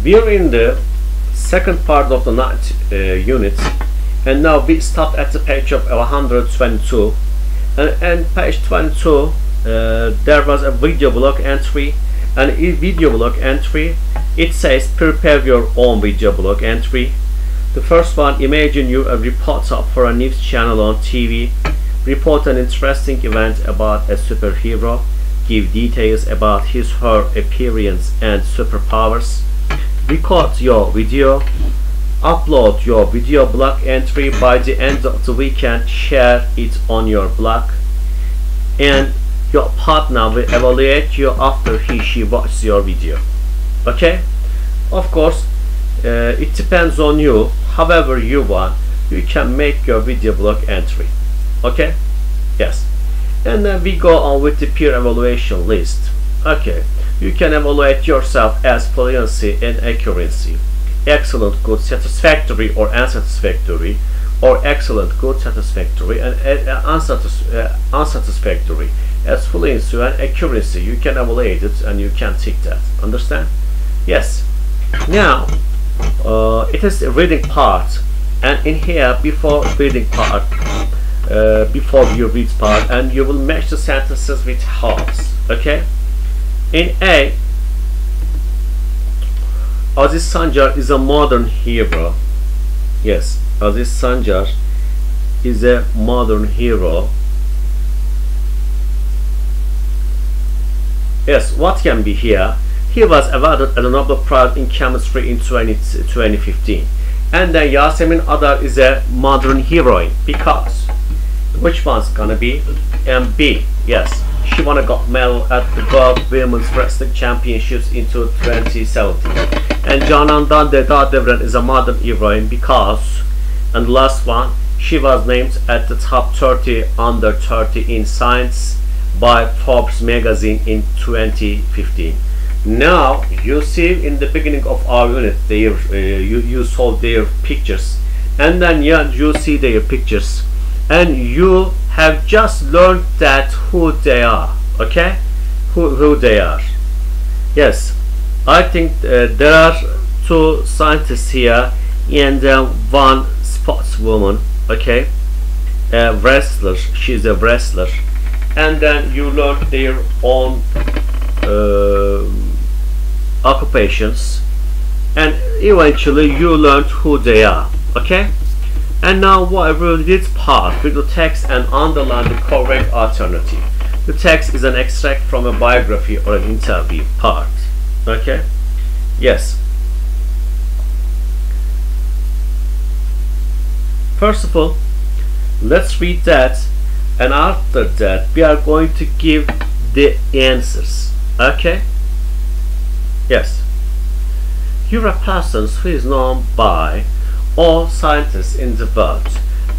We are in the second part of the ninth unit, and now we stopped at the page of 122, and page 22 there was a video blog entry, and in video blog entry it says prepare your own video blog entry. The first one: imagine you're a reporter for a news channel on TV. Report an interesting event about a superhero. Give details about his/her appearance and superpowers. Record your video. Upload your video blog entry. By the end of the weekend, share it on your blog, and your partner will evaluate you after he/she watches your video. Okay? Of course, it depends on you. However you want, you can make your video blog entry. Okay? Yes. And then we go on with the peer evaluation list. Okay, you can evaluate yourself as fluency and accuracy, excellent, good, satisfactory, or unsatisfactory, or excellent, good, satisfactory, and unsatisfactory. As fluency and accuracy, you can evaluate it and you can tick that. Understand? Yes. Now it is the reading part, and in here, before reading part, before you read part, and you will match the sentences with halves. Okay? In A, Aziz Sancar is a modern hero. Yes, Aziz Sancar is a modern hero. Yes, what can be here? He was awarded a Nobel Prize in Chemistry in 2015. And then Yasemin Adar is a modern heroine, because which one's gonna be? And B, yes, she won a gold medal at the World Women's Wrestling Championships in 2017. And Canan Dağdeviren is a modern heroine because, and the last one, she was named at the top 30 under 30 in science by Forbes magazine in 2015. Now you see in the beginning of our unit, you saw their pictures, and then you see their pictures, and you have just learned that who they are. Okay, who they are. Yes, I think there are two scientists here and one sportswoman. Okay, a wrestler. She's a wrestler, and then you learn their own occupations, and eventually you learned who they are. Okay, and now what I will read this part with the text and underline the correct alternative. The text is an extract from a biography or an interview part. Okay, yes. First of all, let's read that, and after that we are going to give the answers. Okay. Yes. You're a person who is known by all scientists in the world,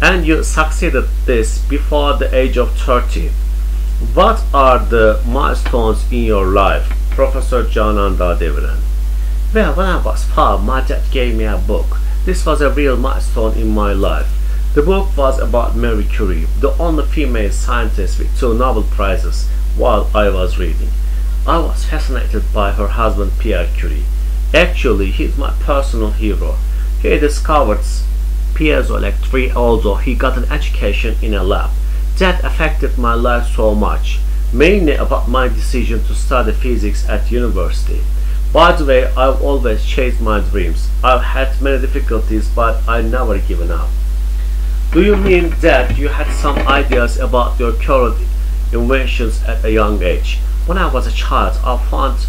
and you succeeded this before the age of 30. What are the milestones in your life? Professor Canan Dağdeviren. Well, when I was 5, my dad gave me a book. This was a real milestone in my life. The book was about Marie Curie, the only female scientist with 2 Nobel Prizes, while I was reading. I was fascinated by her husband Pierre Curie. Actually, he's my personal hero. He discovered piezoelectric, although he got an education in a lab. That affected my life so much, mainly about my decision to study physics at university. By the way, I've always chased my dreams. I've had many difficulties, but I never given up. Do you mean that you had some ideas about your current inventions at a young age? When I was a child, I found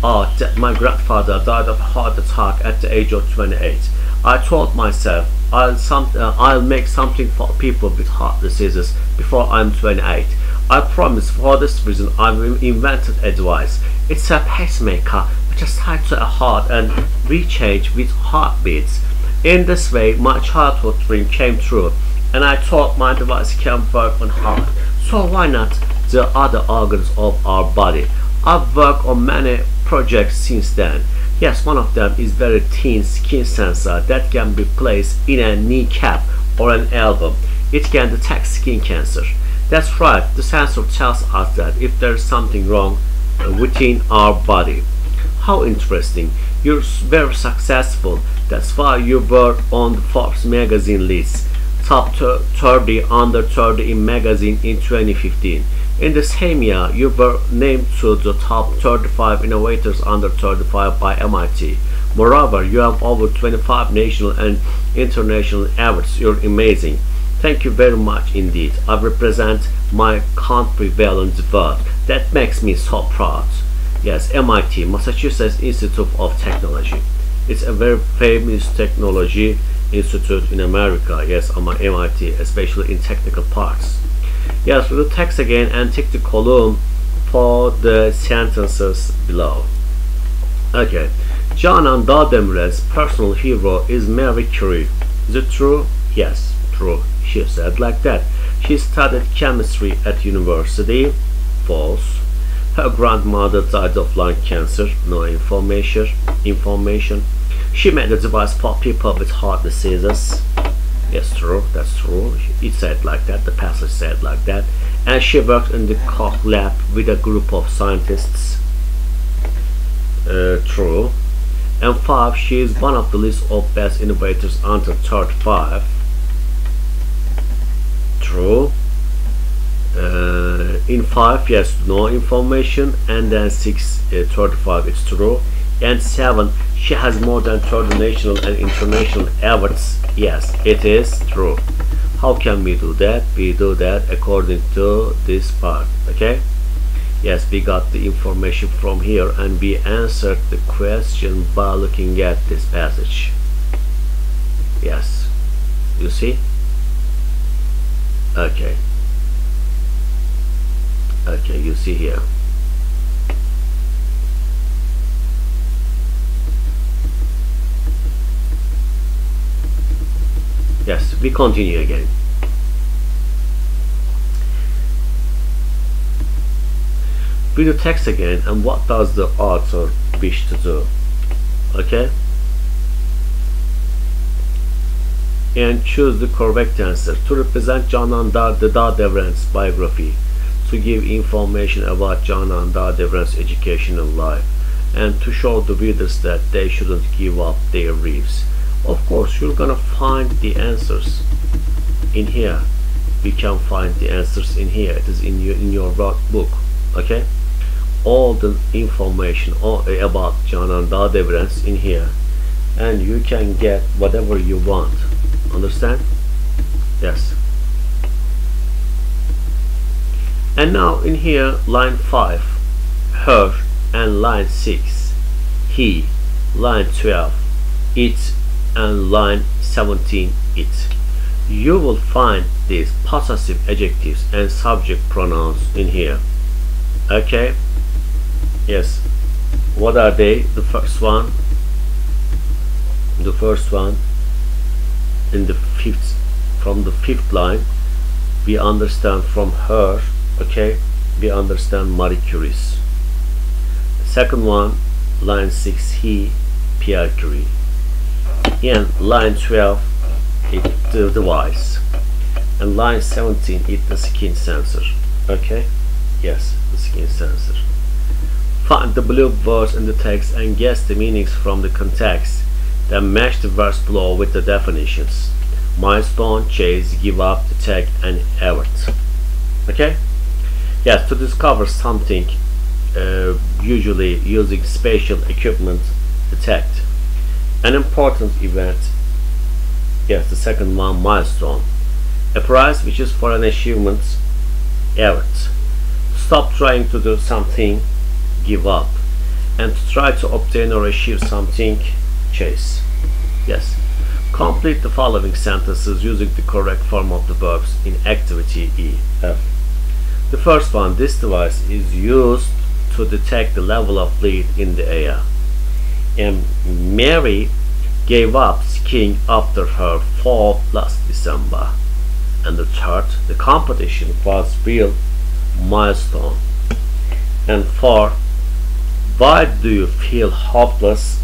out that my grandfather died of a heart attack at the age of 28. I told myself I'll make something for people with heart diseases before I'm 28. I promise. For this reason, I've invented a device. It's a pacemaker which is tied to a heart and recharged with heartbeats. In this way, my childhood dream came true, and I thought my device can work on heart. So why not the other organs of our body? I've worked on many projects since then. Yes, one of them is very thin skin sensor that can be placed in a kneecap or an elbow. It can detect skin cancer. That's right, the sensor tells us that if there is something wrong within our body. How interesting. You're very successful. That's why you were on the Forbes magazine list. Top 30 under 30 in magazine in 2015. In the same year, you were named to the top 35 innovators under 35 by MIT. Moreover, you have over 25 national and international awards. You're amazing. Thank you very much indeed. I represent my country well in the world. That makes me so proud. Yes, MIT, Massachusetts Institute of Technology. It's a very famous technology institute in America. Yes, MIT, especially in technical parts. Yes, we will text again and tick the column for the sentences below. Okay, John and Demirel's personal hero is Marie Curie. Is it true? Yes, true. She said like that. She studied chemistry at university. False. Her grandmother died of lung cancer. No information. She made a device for people with heart diseases. Yes, true. That's true. It said like that. The passage said like that. And she worked in the Koch lab with a group of scientists. True. And 5. She is one of the list of best innovators under 35. True. In 5, yes, no information. And then 6, 35, it's true. And 7, she has more than 30 national and international awards. Yes, it is true. How can we do that? We do that according to this part. Okay. Yes, we got the information from here and we answered the question by looking at this passage. Yes, you see? Okay. Okay, you see here. Yes, we continue again. Read the text again and what does the author wish to do? Okay? And choose the correct answer. To represent John and Demirel's biography, to give information about John and Demirel's education and life, and to show the readers that they shouldn't give up their dreams. Of course, you're gonna find the answers in here. We can find the answers in here. It is in your book. Okay? All the information about John and Demirel in here, and you can get whatever you want. Understand? Yes. And now in here, line 5, her, and line 6, he, line 12, it, and line 17, it. You will find these possessive adjectives and subject pronouns in here. Okay? Yes. What are they? The first one in the fifth, from the 5th line, we understand from her. Okay, we understand Marie Curie's. The second one, line 6, he, Pierre Curie. And line 12, it the device. And line 17, it the skin sensor. Okay, yes, the skin sensor. Find the blue words in the text and guess the meanings from the context. Then match the verse below with the definitions. Milestone, chase, give up, detect, and avert. Okay? Yes, to discover something, usually using spatial equipment, detect. An important event. Yes, the second one, milestone. A prize which is for an achievement, avert. Stop trying to do something, give up. And to try to obtain or achieve something, chase. Yes. Complete the following sentences using the correct form of the verbs in activity E. F. The first one, this device is used to detect the level of lead in the air. And Mary gave up skiing after her fall last December. And the third, the competition was real milestone. And 4, why do you feel hopeless?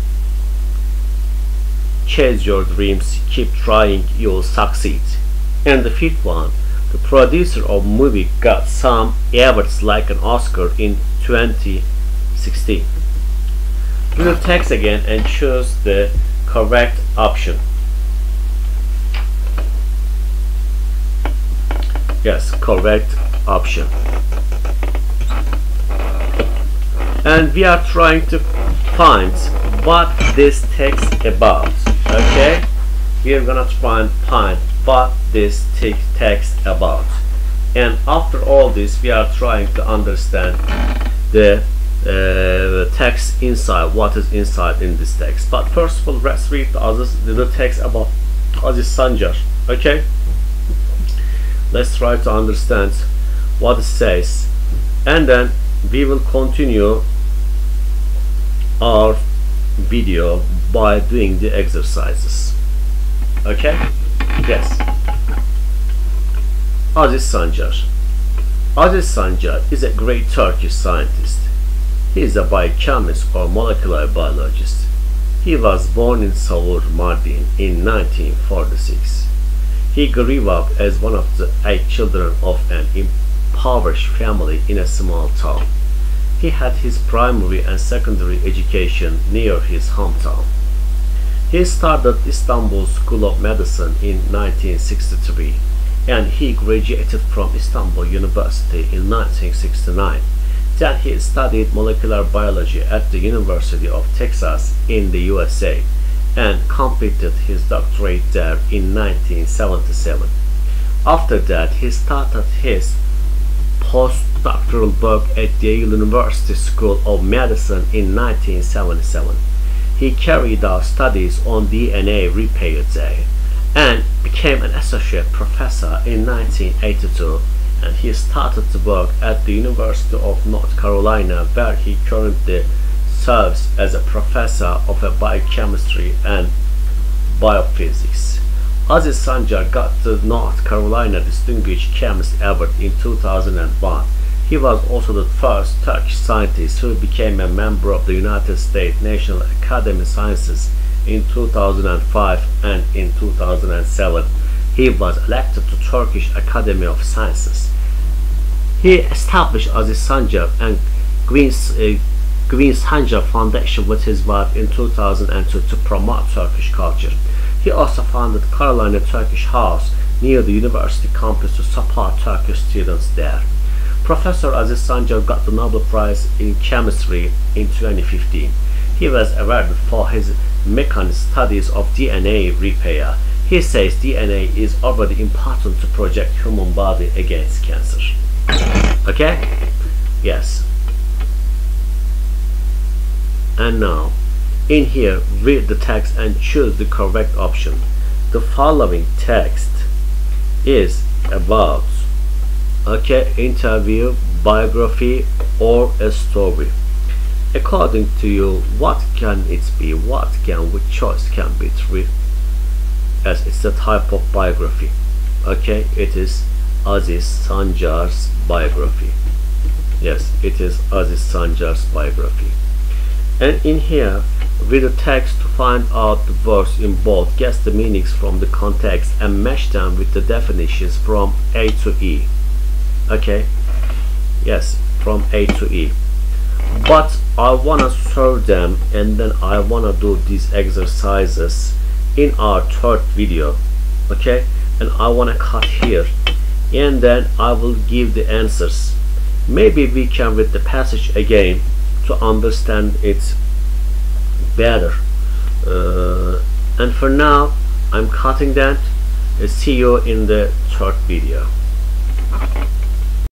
Chase your dreams, keep trying, you'll succeed. And the 5th one, the producer of movie got some awards like an Oscar in 2016. read the text again and choose the correct option. Yes, correct option. And we are trying to find what this text about. Okay, we are gonna try and find what this text about. And after all this, we are trying to understand the text inside, what is inside in this text. But first of all, let's read the text about Aziz Sancar. Okay, let's try to understand what it says, and then we will continue our video by doing the exercises. Okay, yes. Aziz Sancar. Aziz Sancar is a great Turkish scientist. He is a biochemist or molecular biologist. He was born in Savur, Mardin in 1946. He grew up as one of the 8 children of an impoverished family in a small town. He had his primary and secondary education near his hometown. He started Istanbul School of Medicine in 1963, and he graduated from Istanbul University in 1969. Then he studied molecular biology at the University of Texas in the USA and completed his doctorate there in 1977. After that, he started his postdoctoral work at the Yale University School of Medicine in 1977. He carried out studies on DNA repair there and became an associate professor in 1982, and he started to work at the University of North Carolina, where he currently serves as a professor of biochemistry and biophysics. Aziz Sancar got the North Carolina Distinguished Chemist Award in 2001. He was also the first Turkish scientist who became a member of the United States National Academy of Sciences in 2005, and in 2007 he was elected to Turkish Academy of Sciences. He established Aziz Sancar and Green Sancar Foundation with his wife in 2002 to promote Turkish culture. He also founded Carolina Turkish House near the university campus to support Turkish students there. Professor Aziz Sancar got the Nobel Prize in Chemistry in 2015. He was awarded for his mechanical studies of DNA repair. He says DNA is already important to protect human body against cancer. Okay? Yes. And now, in here, read the text and choose the correct option. The following text is about, okay, interview, biography, or a story. According to you, what can it be? Which choice can be true? As it's a type of biography. Okay, it is Aziz Sancar's biography. Yes, it is Aziz Sancar's biography. And in here, read the text to find out the words in bold, guess the meanings from the context, and match them with the definitions from A to E. Okay? Yes, from A to E. But I wanna serve them, and then I wanna do these exercises in our third video. Okay? And I wanna cut here, and then I will give the answers. Maybe we can read the passage again to understand it better. And for now, I'm cutting that. See you in the third video.